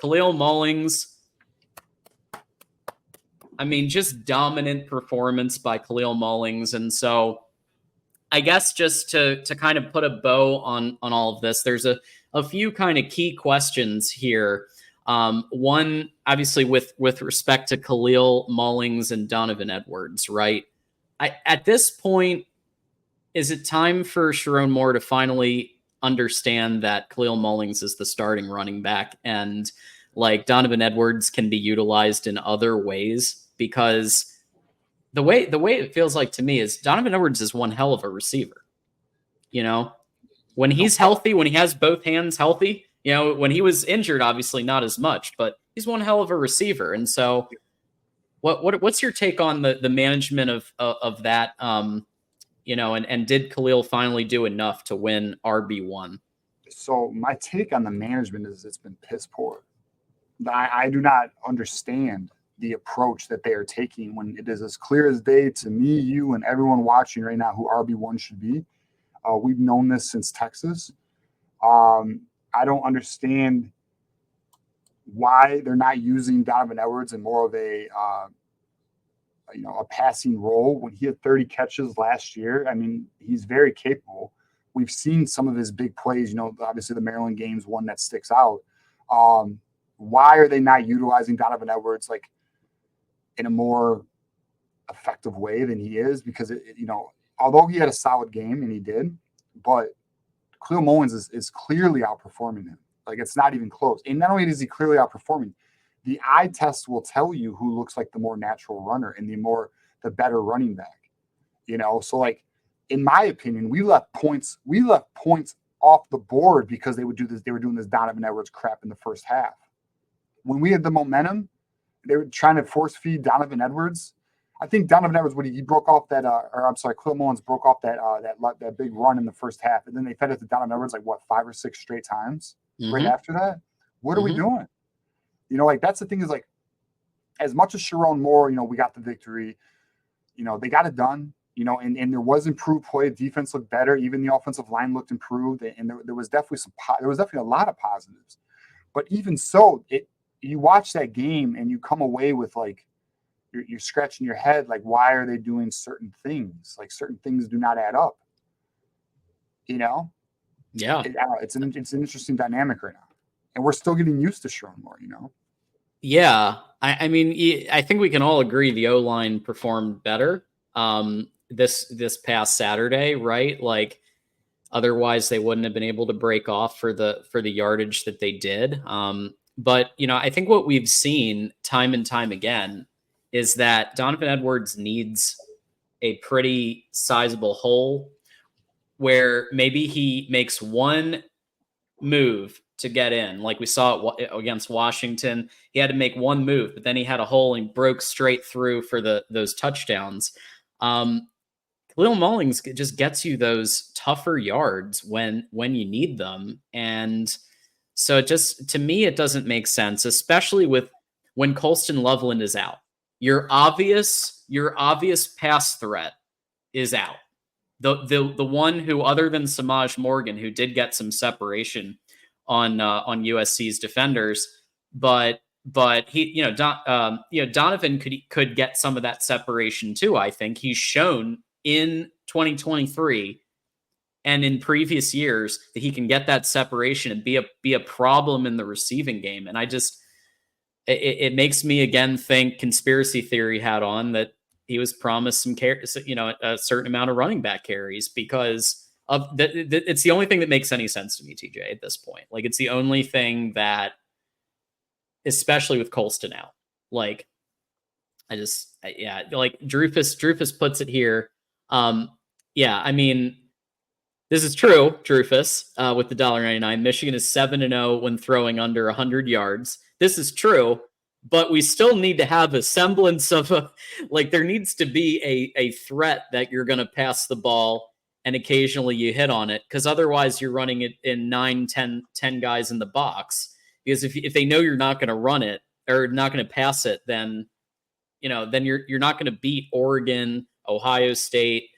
Khalil Mullings, I mean, just dominant performance by Khalil Mullings. And so I guess just to kind of put a bow on all of this, there's a few kind of key questions here. One, obviously, with respect to Khalil Mullings and Donovan Edwards, right? At this point, is it time for Sharon Moore to finally understand that Khalil Mullings is the starting running back and like Donovan Edwards can be utilized in other ways? Because the way it feels like to me is Donovan Edwards is one hell of a receiver. You know, when he's healthy, when he has both hands healthy, you know, when he was injured, obviously not as much, but he's one hell of a receiver. And so what's your take on the management of that? You know, and did Khalil finally do enough to win RB1? So my take on the management is it's been piss poor. I do not understand the approach that they are taking when it is as clear as day to me, you, and everyone watching right now who RB1 should be. We've known this since Texas. I don't understand why they're not using Donovan Edwards in more of a passing role when he had 30 catches last year. I mean, he's very capable. We've seen some of his big plays, you know, obviously the Maryland game's one that sticks out. Why are they not utilizing Donovan Edwards like in a more effective way than he is? Because although he had a solid game and he did, but Khalil Mullings is clearly outperforming him. Like, it's not even close. And not only is he clearly outperforming, the eye test will tell you who looks like the more natural runner and the better running back. You know, so like in my opinion, we left points off the board because they were doing this Donovan Edwards crap in the first half. When we had the momentum, they were trying to force feed Donovan Edwards. I think Donovan Edwards, he broke off that, Khalil Mullings broke off that big run in the first half, and then they fed it to Donovan Edwards like 5 or 6 straight times right after that. What are we doing? You know, like that's the thing is like, as much as Sharon Moore, you know, we got the victory, you know, they got it done, you know, and there was improved play. Defense looked better. Even the offensive line looked improved, and there was definitely a lot of positives. But even so, you watch that game and you come away with like you're scratching your head, like why are they doing certain things? Like certain things do not add up. You know? Yeah, it's an interesting dynamic right now, and we're still getting used to Sharon Moore. You know? Yeah, I mean, I think we can all agree the O-line performed better this past Saturday, right? Like, otherwise they wouldn't have been able to break off for the yardage that they did. But you know, I think what we've seen time and time again is that Donovan Edwards needs a pretty sizable hole where maybe he makes one move to get in. Like we saw it against Washington. He had to make one move, but then he had a hole and broke straight through for those touchdowns. Khalil Mullings just gets you those tougher yards when you need them. And so to me, it doesn't make sense, especially with when Colston Loveland is out. Your obvious pass threat is out. The one who, other than Samaj Morgan, who did get some separation on USC's defenders, but he, Donovan could get some of that separation too. I think he's shown in 2023 and in previous years that he can get that separation and be a problem in the receiving game. And it makes me again think conspiracy theory hat on that he was promised some a certain amount of running back carries because of it's the only thing that makes any sense to me, TJ, at this point. Like, it's the only thing that, especially with Colston out, like, like Drufus puts it here. I mean, this is true, Drufus, with the $1.99. Michigan is 7-0 when throwing under 100 yards. This is true, but we still need to have a semblance of there needs to be a threat that you're going to pass the ball and occasionally you hit on it, because otherwise you're running it in 9-10 guys in the box. Because if they know you're not going to run it or not going to pass it, then you're not going to beat Oregon, Ohio State,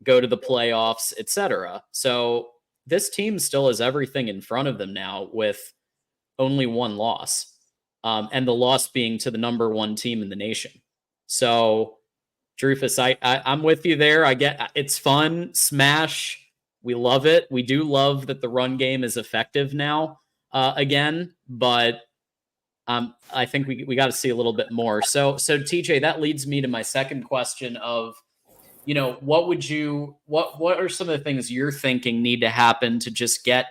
go to the playoffs, etc. So this team still has everything in front of them now with only one loss, and the loss being to the number one team in the nation. So, Drufus, I'm with you there. I get it's fun. Smash. We love it. We do love that the run game is effective now again, but I think we got to see a little bit more. So TJ, that leads me to my second question of, what are some of the things you're thinking need to happen to just get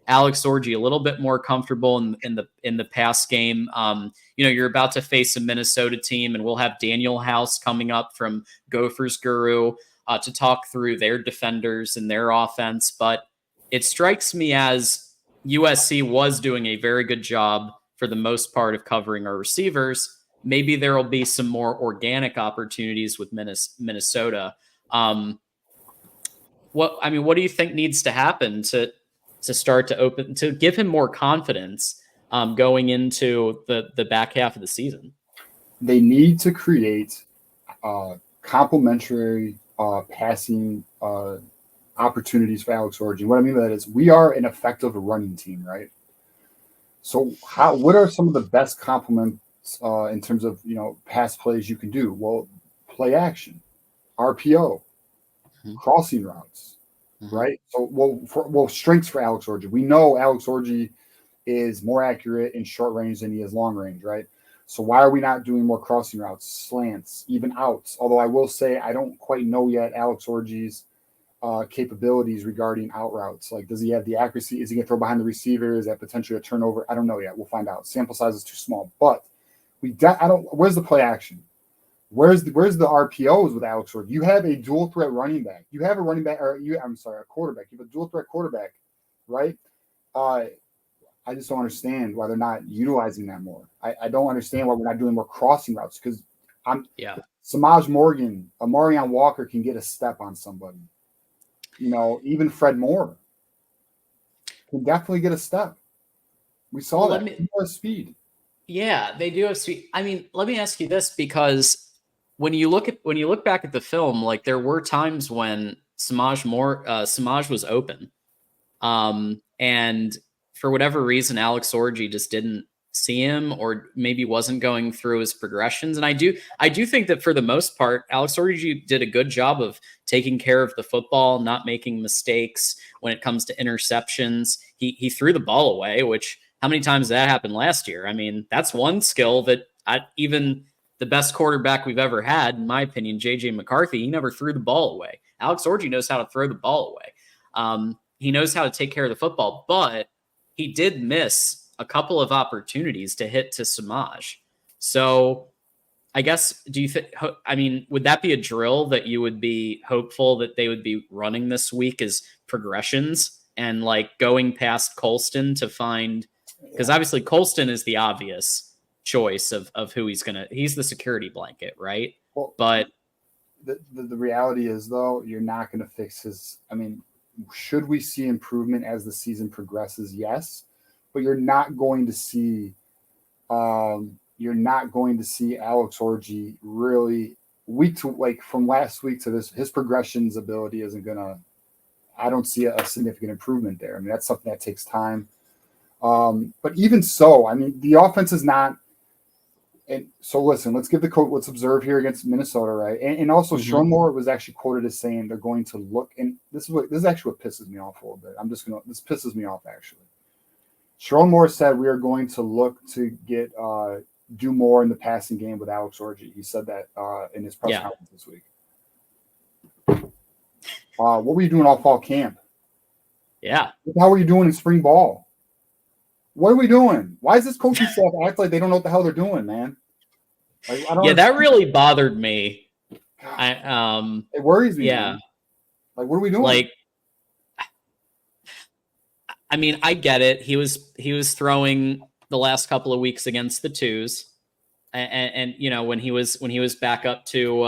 Alex Orji a little bit more comfortable in the pass game? You're about to face a Minnesota team, and we'll have Daniel House coming up from Gophers Guru to talk through their defenders and their offense. But it strikes me as USC was doing a very good job for the most part of covering our receivers. Maybe there will be some more organic opportunities with Minnesota. What do you think needs to happen to start to give him more confidence going into the back half of the season? They need to create complementary passing opportunities for Alex Orji. What I mean by that is we are an effective running team, right? So what are some of the best complements in terms of pass plays you can do? Well, play action, RPO, crossing routes, right? So strengths for Alex Orji. We know Alex Orji is more accurate in short range than he is long range, right? So why are we not doing more crossing routes, slants, even outs? Although I will say I don't quite know yet Alex Orji's capabilities regarding out routes. Like, does he have the accuracy? Is he going to throw behind the receiver? Is that potentially a turnover? I don't know yet. We'll find out. Sample size is too small. But where's the play action? Where's the RPOs with Alex Orji? You have a dual threat running back. You have a quarterback. You have a dual threat quarterback, right? I just don't understand why they're not utilizing that more. I don't understand why we're not doing more crossing routes, because Samaj Morgan, Amarion Walker can get a step on somebody. Even Fred Moore can definitely get a step. We saw that. He has speed. Yeah, they do have speed. I mean, let me ask you this, because when you look back at the film, like, there were times when Samaj was open, and for whatever reason, Alex Orji just didn't see him, or maybe wasn't going through his progressions. And I do think that for the most part, Alex Orji did a good job of taking care of the football, not making mistakes when it comes to interceptions. He threw the ball away, which, how many times did that happened last year? I mean, that's one skill that even the best quarterback we've ever had, in my opinion, JJ McCarthy, he never threw the ball away. Alex Orji knows how to throw the ball away. He knows how to take care of the football, but he did miss a couple of opportunities to hit to Samaj. So I guess, would that be a drill that you would be hopeful that they would be running this week, as progressions and like going past Colston to find, because obviously Colston is the obvious choice of who he's the security blanket, right? Well, but the reality is, though, you're not going to fix his. I mean, should we see improvement as the season progresses? Yes, but you're not going to see Alex Orji really from last week to this. His progressions ability isn't gonna. I don't see a significant improvement there. I mean, that's something that takes time. But even so, I mean, the offense is not. And so listen, let's observe here against Minnesota, right? And also, Sharon Moore was actually quoted as saying they're going to look, and this is actually what pisses me off a little bit. This pisses me off, actually. Sharon Moore said we are going to look to get do more in the passing game with Alex Orji. He said that in his press conference this week. What were you doing all fall camp? Yeah. How were you doing in spring ball? What are we doing? Why is this coaching staff act like they don't know what the hell they're doing, man? Like, I don't that really bothered me. It worries me. Yeah. Man. Like, what are we doing? Like, I mean, I get it. He was throwing the last couple of weeks against the twos, and when he was back up to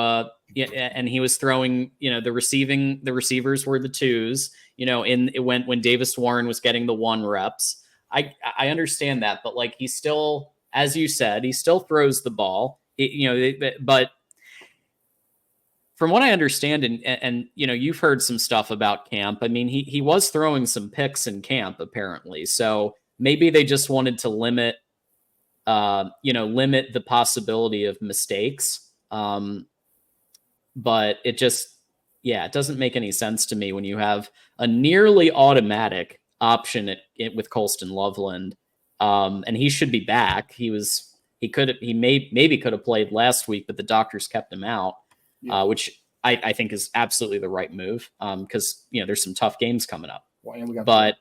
and he was throwing, the receivers were the twos, when Davis Warren was getting the 1 reps. I understand that, but like, he still, as you said, he still throws the ball, but from what I understand, and you've heard some stuff about camp. I mean, he was throwing some picks in camp, apparently. So maybe they just wanted to limit the possibility of mistakes. But it just, it doesn't make any sense to me when you have a nearly automatic option with Colston Loveland. And he should be back. He maybe could have played last week, but the doctors kept him out, which I think is absolutely the right move. Because there's some tough games coming up. Well, and we got but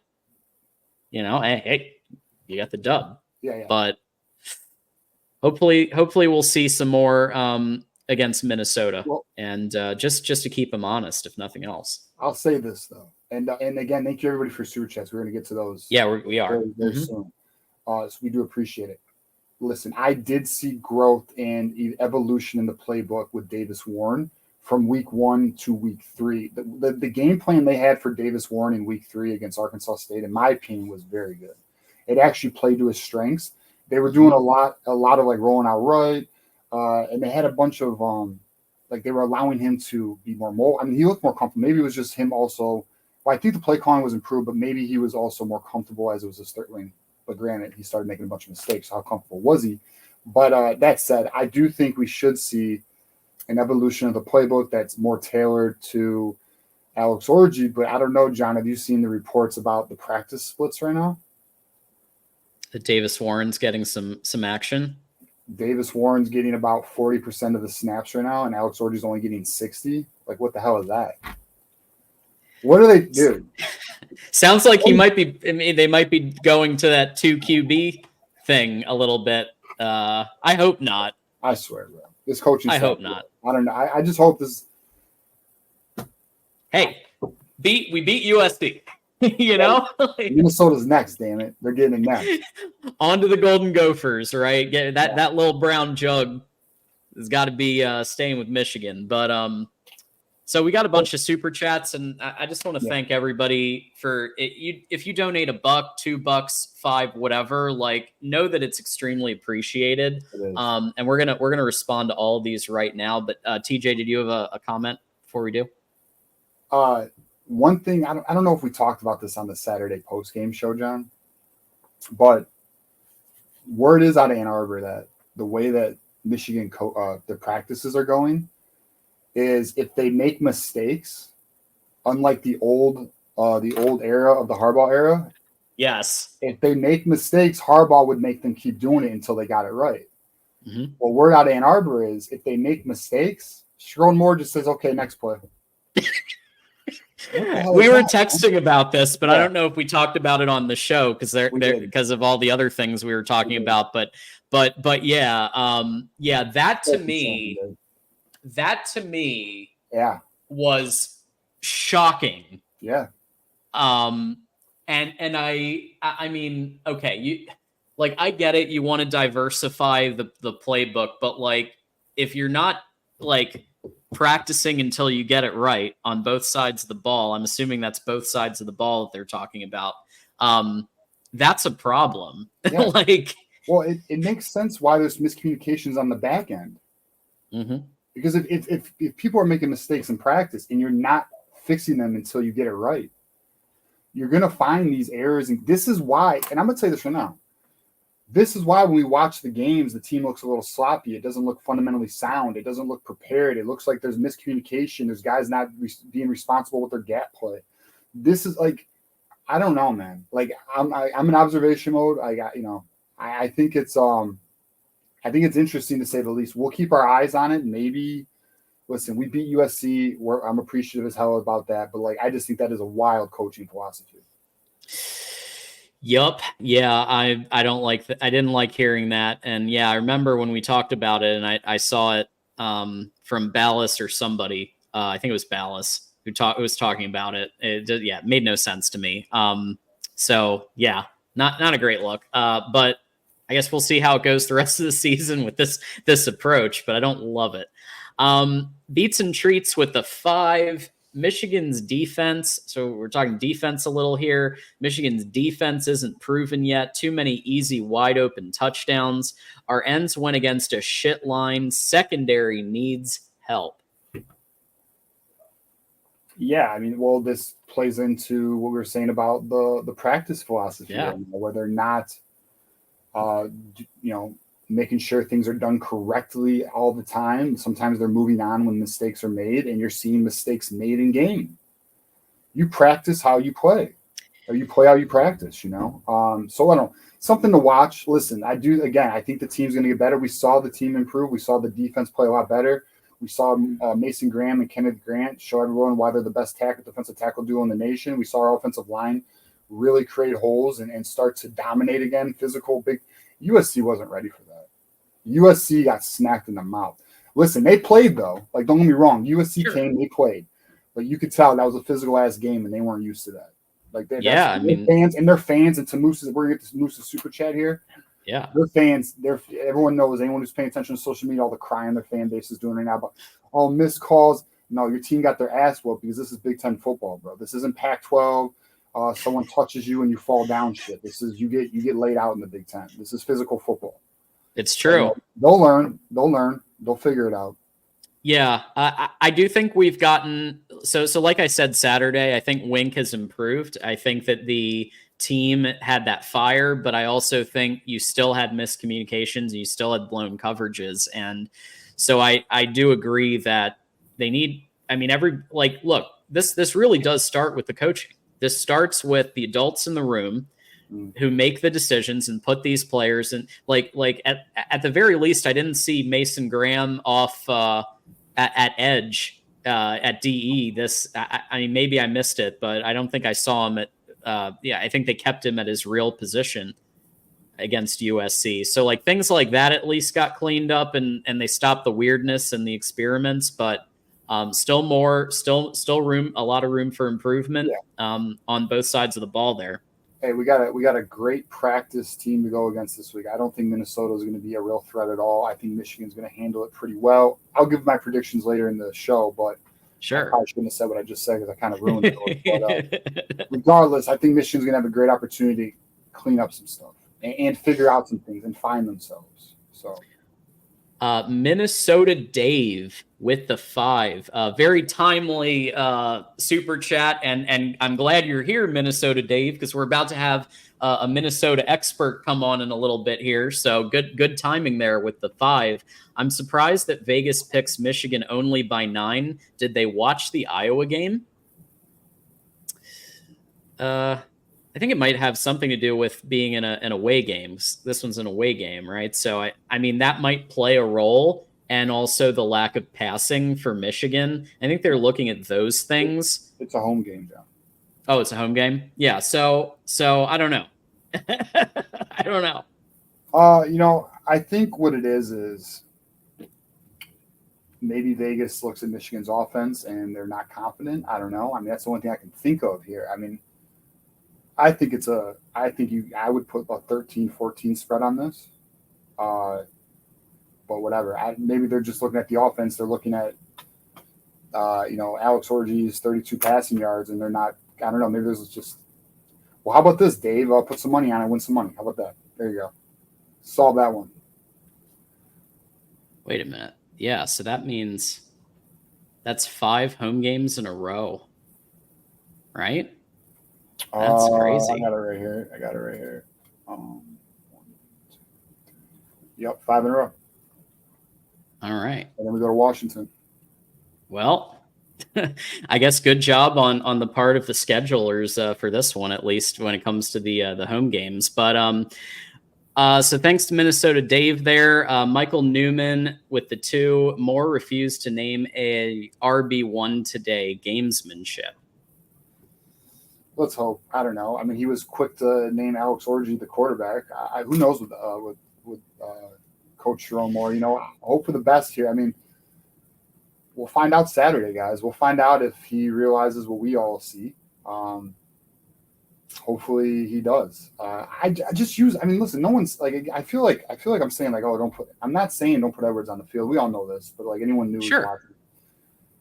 hey, you got the dub. Yeah. But hopefully we'll see some more against Minnesota, and just to keep them honest, if nothing else. I'll say this though, and again, thank you everybody for super chats. We're going to get to those. Yeah, we are very soon. So we do appreciate it. Listen, I did see growth and evolution in the playbook with Davis Warren from week 1 to week 3. The game plan they had for Davis Warren in week 3 against Arkansas State, in my opinion, was very good. It actually played to his strengths. They were doing a lot of like rolling out right, and they had a bunch of they were allowing him to be more mobile. I mean, he looked more comfortable. Maybe it was just him also. Well, I think the play calling was improved, but maybe he was also more comfortable as it was a third wing. But granted, he started making a bunch of mistakes. So how comfortable was he? But that said, I do think we should see an evolution of the playbook that's more tailored to Alex Orji. But I don't know, John, have you seen the reports about the practice splits right now? That Davis Warren's getting some action. Davis Warren's getting about 40% of the snaps right now, and Alex Orji's only getting 60. Like, what the hell is that? What do they do? Sounds like they might be going to that 2 QB thing a little bit. I hope not. I swear, bro. This coaching. I hope not. I don't know. I just hope this. Hey, we beat USC. Minnesota's next. Damn it, they're getting it next. On to the Golden Gophers, right? That little brown jug has got to be staying with Michigan. But so we got a bunch of super chats, and I just want to thank everybody for it. If you donate $1, $2, $5, whatever, like, know that it's extremely appreciated. And we're gonna respond to all of these right now. But TJ, did you have a comment before we do? One thing, I don't know if we talked about this on the Saturday post-game show, John, but word is out of Ann Arbor that the way that Michigan their practices are going is if they make mistakes, unlike the old era of the Harbaugh era. Yes. If they make mistakes, Harbaugh would make them keep doing it until they got it right. Mm-hmm. Well, word out of Ann Arbor is if they make mistakes, Sharon Moore just says, "Okay, next play." We were texting about this, but I don't know if we talked about it on the show because of all the other things we were talking about. But that to me was shocking. Yeah. And I mean, okay, I get it. You want to diversify the playbook, but like, if you're not like practicing until you get it right on both sides of the ball, I'm assuming that's both sides of the ball that they're talking about. That's a problem. Yeah. Well, it makes sense why there's miscommunications on the back end. Mm-hmm. Because if people are making mistakes in practice and you're not fixing them until you get it right, you're going to find these errors. And this is why, and I'm going to tell you this right now, this is why when we watch the games, the team looks a little sloppy. It doesn't look fundamentally sound. It doesn't look prepared. It looks like there's miscommunication. There's guys not being responsible with their gap play. This is like, I don't know, man. Like I'm in observation mode. I think it's interesting to say the least. We'll keep our eyes on it. Maybe, listen, we beat USC. I'm appreciative as hell about that. But like, I just think that is a wild coaching philosophy. Yup. Yeah, I don't like I didn't like hearing that. And yeah, I remember when we talked about it, and I saw it from Ballas or somebody. I think it was Ballas who was talking about it. It made no sense to me. So yeah, not a great look. But I guess we'll see how it goes the rest of the season with this approach, but I don't love it. Beats and treats with the 5. Michigan's defense. So we're talking defense a little here. Michigan's defense isn't proven yet. Too many easy, wide open touchdowns. Our ends went against a shit line. Secondary needs help. Yeah, I mean, well, this plays into what we were saying about the practice philosophy, Yeah. where they're not, uh, you know, making sure things are done correctly all the time. Sometimes they're moving on when mistakes are made, and you're seeing mistakes made in game. You practice how you play, or you play how you practice. So I don't know, something to watch. Listen, I do again. I think the team's going to get better. We saw the team improve. We saw the defense play a lot better. We saw Mason Graham and Kenneth Grant show everyone why they're the best defensive tackle duo in the nation. We saw our offensive line really create holes and start to dominate again. Physical, big. USC wasn't ready for that. USC got smacked in the mouth. Listen, they played though. Like, don't get me wrong. USC came, they played, but you could tell that was a physical ass game, and they weren't used to that. Like, I mean, fans and their fans, and to Moose's, we're gonna get this Moose's super chat here. Yeah, their fans. Everyone knows. Anyone who's paying attention to social media, all the crying their fan base is doing right now. But missed calls. No, your team got their ass whooped because this is Big Ten football, bro. This isn't Pac-12. Someone touches you and you fall down. Shit. This is you get laid out in the Big Ten. This is physical football. It's true. They'll learn. They'll figure it out. Yeah, I do think we've gotten so like I said Saturday, I think Wink has improved. I think that the team had that fire, but I also think you still had miscommunications, you still had blown coverages. And so I do agree that they need, I mean, look, this really does start with the coaching. This starts with the adults in the room who make the decisions and put these players in, like at the very least, I didn't see Mason Graham off at edge at DE. I mean, maybe I missed it, but I don't think I saw him at. I think they kept him at his real position against USC. So like things like that at least got cleaned up, and they stopped the weirdness and the experiments. But still room, a lot of room for improvement on both sides of the ball there. Hey, we got a great practice team to go against this week. I don't think Minnesota is going to be a real threat at all. I think Michigan's going to handle it pretty well. I'll give my predictions later in the show, but sure, I probably shouldn't have said what I just said because I kind of ruined it. But regardless, I think Michigan's going to have a great opportunity to clean up some stuff and figure out some things and find themselves. So. Minnesota Dave with the 5, very timely super chat, and I'm glad you're here, Minnesota Dave, because we're about to have a Minnesota expert come on in a little bit here. So good timing there with the 5. I'm surprised that Vegas picks Michigan only by 9. Did they watch the Iowa game? I think it might have something to do with being in an away game. This one's an away game, right? So I mean that might play a role, and also the lack of passing for Michigan. I think they're looking at those things. It's a home game, John. Oh, it's a home game? Yeah. So I don't know. I don't know. I think what it is maybe Vegas looks at Michigan's offense and they're not confident. I don't know. I mean, that's the only thing I can think of here. I mean, I I would put about 13-14 spread on this. But whatever. Maybe they're just looking at the offense. They're looking at, Alex Orji's 32 passing yards, and they're not. I don't know. Maybe this is just. Well, how about this, Dave? I'll put some money on it, win some money. How about that? There you go. Solve that one. Wait a minute. Yeah, so that means that's 5 home games in a row, right? That's crazy. I got it right here. Yep, 5 in a row. All right. And then we go to Washington. Well, I guess good job on the part of the schedulers for this one, at least when it comes to the home games. But so thanks to Minnesota Dave there. Michael Newman with the 2. Moore refused to name a RB1 today. Gamesmanship. Let's hope. I don't know. I mean, he was quick to name Alex Orji the quarterback. Who knows with Coach Jerome Moore? Hope for the best here. I mean, we'll find out Saturday, guys. We'll find out if he realizes what we all see. Hopefully he does. I just use. I mean, listen. No one's like. I feel like I'm saying like, oh, don't put. I'm not saying don't put Edwards on the field. We all know this, but like anyone new. Sure.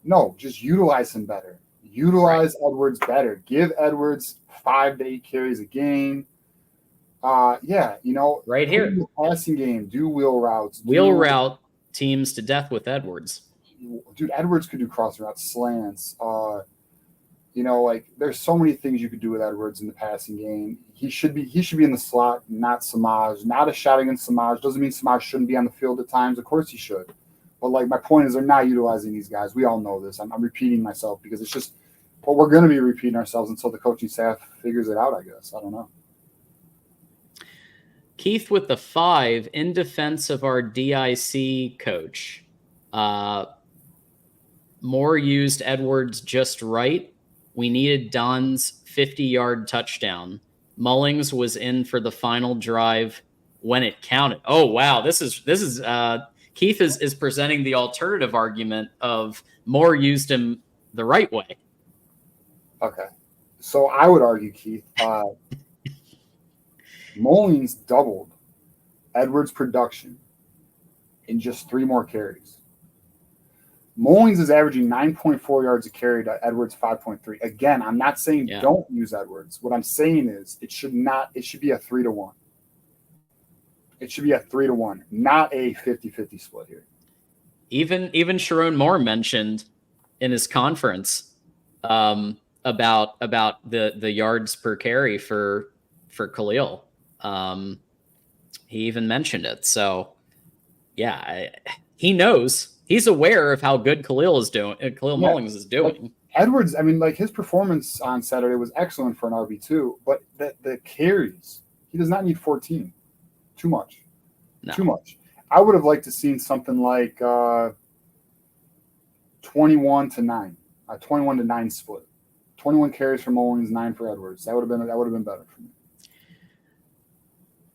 No, just utilize him better. Utilize Edwards better. Give Edwards 5 to 8 carries a game. Right here. Passing game. Do wheel routes. Route teams to death with Edwards. Dude, Edwards could do cross routes, slants. Like there's so many things you could do with Edwards in the passing game. He should be in the slot, not Samaj. Not a shot against Samaj. Doesn't mean Samaj shouldn't be on the field at times. Of course he should. But like my point is they're not utilizing these guys. We all know this. I'm repeating myself because it's just what we're going to be repeating ourselves until the coaching staff figures it out, I guess. I don't know. Keith with the 5 in defense of our DIC coach. Moore used Edwards just right. We needed Don's 50-yard touchdown. Mullings was in for the final drive when it counted. Oh, wow. This is Keith is presenting the alternative argument of Moore used him the right way. Okay. So I would argue, Keith, Mullings doubled Edwards' production in just 3 more carries. Mullings is averaging 9.4 yards a carry to Edwards 5.3. Again, I'm not saying don't use Edwards. What I'm saying is it should be a 3-to-1. It should be a 3-to-1, not a 50-50 split here. Even Sharon Moore mentioned in his conference about the yards per carry for Khalil. He even mentioned it. So yeah, he knows. He's aware of how good Khalil Mullings is doing. Like Edwards, I mean, like his performance on Saturday was excellent for an RB2, but the carries, he does not need 14. Too much. No. Too much. I would have liked to seen something like 21-9, a 21-9 split. 21 carries for Mullings, 9 for Edwards. That would have been better for me.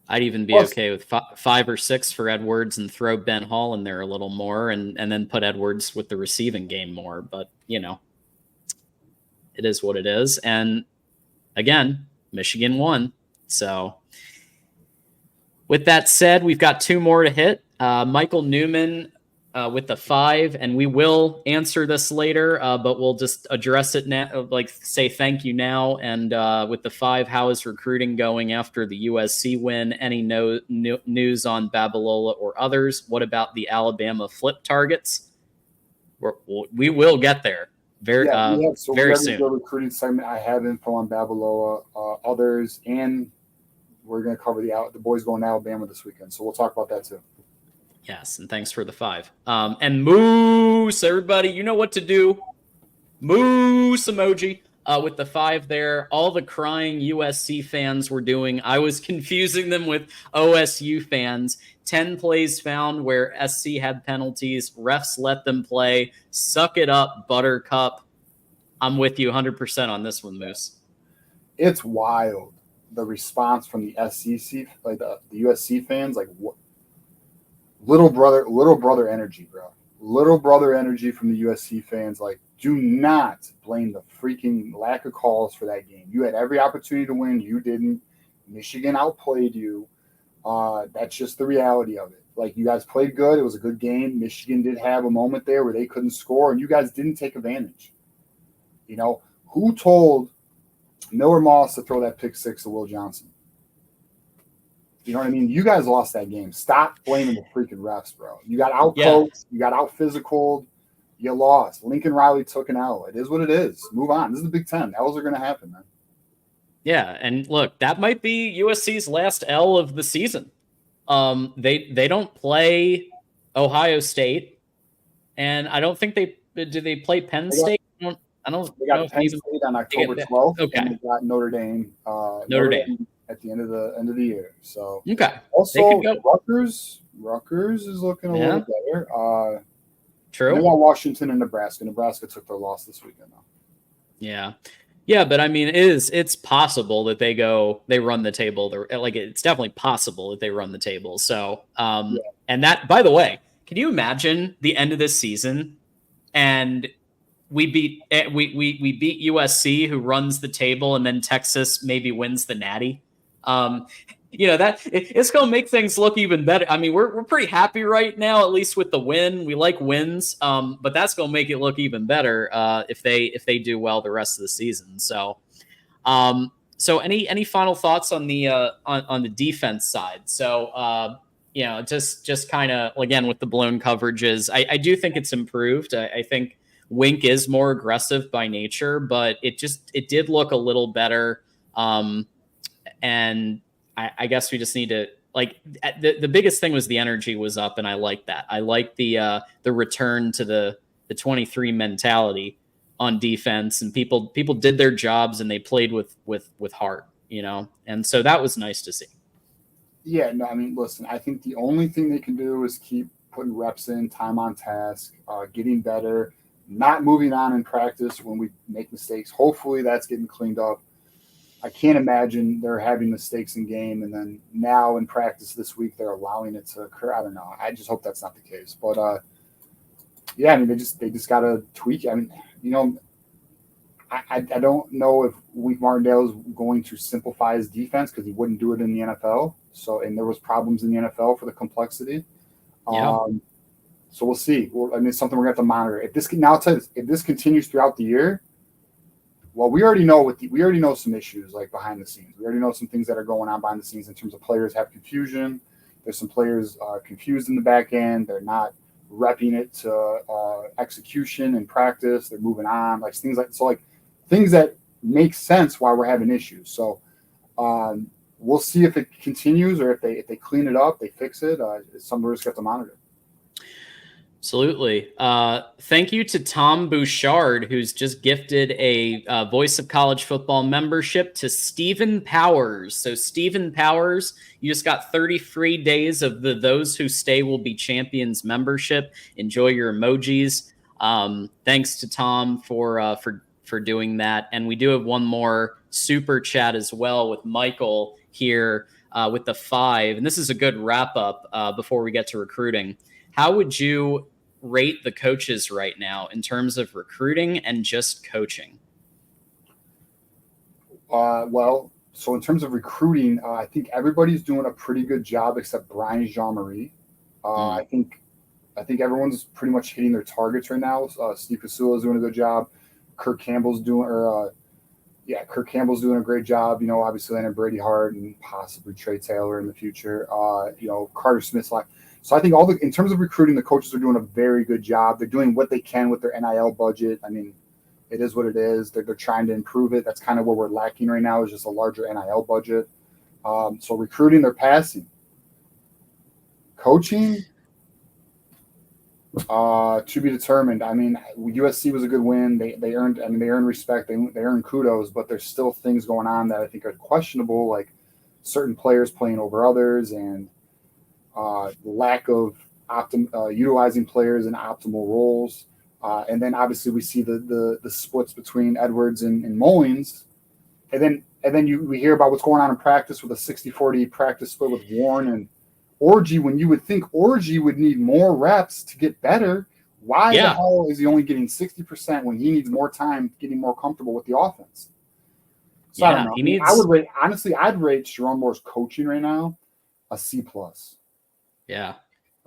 I'd even be okay with 5 or 6 for Edwards and throw Ben Hall in there a little more and then put Edwards with the receiving game more. But, it is what it is. And again, Michigan won. So with that said, we've got 2 more to hit. Michael Newman with the 5, and we will answer this later, but we'll just address it now, say thank you now. And with the 5, how is recruiting going after the USC win? Any news on Babalola or others? What about the Alabama flip targets? We will get there very soon. The recruiting segment, I have info on Babalola, others, and we're going to cover the boys going to Alabama this weekend. So we'll talk about that too. Yes, and thanks for the 5. And Moose, everybody, you know what to do. Moose emoji with the 5 there. All the crying USC fans were doing. I was confusing them with OSU fans. 10 plays found where SC had penalties. Refs let them play. Suck it up, Buttercup. I'm with you 100% on this one, Moose. It's wild, the response from the SEC, like the USC fans, like what? Little brother energy, bro. Little brother energy from the USC fans. Like, do not blame the freaking lack of calls for that game. You had every opportunity to win. You didn't. Michigan outplayed you. That's just the reality of it. Like, you guys played good. It was a good game. Michigan did have a moment there where they couldn't score, and you guys didn't take advantage. Who told Miller Moss to throw that pick 6 to Will Johnson? You know what I mean? You guys lost that game. Stop blaming the freaking refs, bro. You got out-coached. You got out-physicaled. You lost. Lincoln Riley took an L. It is what it is. Move on. This is the Big Ten. L's are going to happen, man. Yeah, and look, that might be USC's last L of the season. They don't play Ohio State, and I don't think do they play Penn State? I don't. They got Penn State on October 12th. Okay. And they got Notre Dame. Notre Dame at the end of the year. So okay. Also, Rutgers is looking a little better. True. They got Washington and Nebraska. Nebraska took their loss this weekend, though. Yeah, but I mean, it's possible that they run the table. It's definitely possible that they run the table. So, and that, by the way, can you imagine the end of this season and we beat USC, who runs the table, and then Texas maybe wins the Natty? That it's going to make things look even better. I mean, we're pretty happy right now, at least with the win. We like wins, but that's going to make it look even better if they do well the rest of the season. So, any final thoughts on the defense side? So, just kind of again with the blown coverages, I do think it's improved. I think Wink is more aggressive by nature, but it did look a little better. And I guess we just need to, like, the biggest thing was the energy was up, and I like that. I like the return to the 23 mentality on defense, and people did their jobs and they played with heart, and so that was nice to see. Yeah, no, I mean, listen, I think the only thing they can do is keep putting reps in, time on task, getting better, not moving on in practice when we make mistakes. Hopefully that's getting cleaned up. I can't imagine they're having mistakes in game, and then now in practice this week they're allowing it to occur. I don't know. I just hope that's not the case. But yeah, I mean, they just got to tweak. I mean, I don't know if Wink Martindale is going to simplify his defense because he wouldn't do it in the NFL. So, and there was problems in the NFL for the complexity. Yeah. So we'll see. I mean, it's something we're going to have to monitor. If this continues throughout the year, well, we already know some issues like behind the scenes. We already know some things that are going on behind the scenes in terms of players have confusion. There's some players confused in the back end. They're not repping it to execution and practice. They're moving on, like things that make sense why we're having issues. So we'll see if it continues or if they clean it up, they fix it. It's something we're just going to have to monitor. Absolutely. Thank you to Tom Bouchard, who's just gifted a Voice of College Football membership to Stephen Powers. So Stephen Powers, you just got 30 free days of the Those Who Stay Will Be Champions membership. Enjoy your emojis. Thanks to Tom for doing that. And we do have one more super chat as well with Michael here with the 5. And this is a good wrap up before we get to recruiting. How would you rate the coaches right now in terms of recruiting and just coaching? Well, so in terms of recruiting, I think everybody's doing a pretty good job except Brian Jean-Marie. I think everyone's pretty much hitting their targets right now. Steve Casula is doing a good job. Kirk Campbell's doing a great job. Obviously landing Brady Hart and possibly Trey Taylor in the future. Carter Smith's like. So I think in terms of recruiting, the coaches are doing a very good job. They're doing what they can with their NIL budget. I mean, it is what it is. They're trying to improve it. That's kind of what we're lacking right now is just a larger NIL budget. So recruiting, they're passing. Coaching, to be determined. I mean, USC was a good win. They earned respect. They earned kudos, but there's still things going on that I think are questionable, like certain players playing over others and the lack of utilizing players in optimal roles. And then obviously we see the splits between Edwards and Mullings. And then we hear about what's going on in practice with a 60-40 practice split with Warren and Orji, when you would think Orji would need more reps to get better. Why the hell is he only getting 60% when he needs more time getting more comfortable with the offense? So I don't know. I'd rate Sharon Moore's coaching right now a C+. Yeah.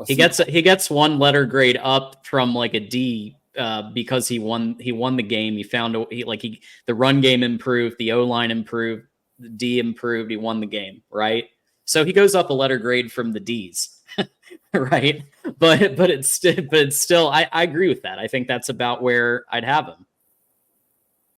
He gets one letter grade up from like a D because he won the game. He found the run game improved, the O-line improved, the D improved, he won the game, right? So he goes up a letter grade from the D's, right? But it's still I agree with that. I think that's about where I'd have him.